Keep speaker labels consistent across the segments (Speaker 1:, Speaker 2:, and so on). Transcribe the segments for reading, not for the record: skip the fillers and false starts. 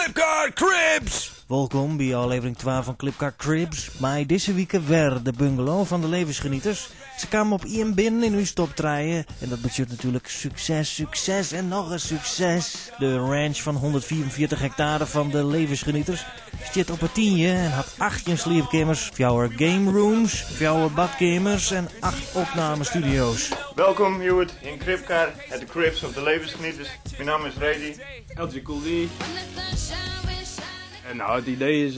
Speaker 1: Clipcar Cribs!
Speaker 2: Welkom bij aflevering 12 van Clipcar Cribs. Maar deze week weer de bungalow van de levensgenieters. Ze kwamen op IM binnen in uw stoptraaien. En dat betekent natuurlijk succes, succes en nog een succes. De ranch van 144 hectare van de levensgenieters zit op het 10 en had 18 sleepkamers, 4 game rooms, 4 badkamers en 8 opnamestudio's.
Speaker 3: Welkom Hewitt in Cribcar at the Cribs of de levensgenieters. Mijn naam is Rady.
Speaker 4: LG Cool D. En nou, het idee is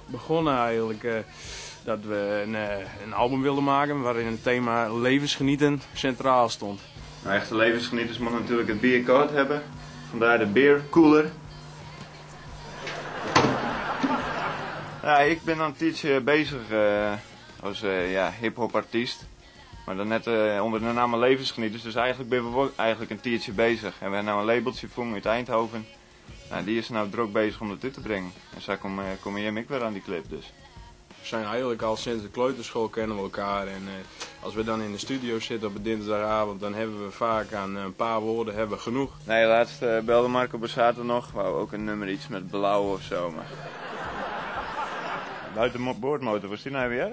Speaker 4: begonnen eigenlijk dat we een album wilden maken waarin het thema levensgenieten centraal stond.
Speaker 3: Nou, echte levensgenieters moeten natuurlijk het bier koud hebben. Vandaar de beer cooler. Ja, ik ben al een tijdje bezig als hip-hop artiest. Maar dan net onder de naam levensgenieters, dus eigenlijk ben we eigenlijk een tijdje bezig. En we hebben nou een labeltje gevonden uit Eindhoven. Nou, die is nou druk bezig om dat uit te brengen. En zo kom jij en ik weer aan die clip dus.
Speaker 4: We zijn eigenlijk al sinds de kleuterschool kennen we elkaar. En als we dan in de studio zitten op een dinsdagavond, dan hebben we vaak aan een paar woorden hebben we genoeg.
Speaker 3: Nee, laatst belde Marco Borsato nog. Wou ook een nummer iets met blauw of zo. Maar... Buiten boordmotor, was die nou weer?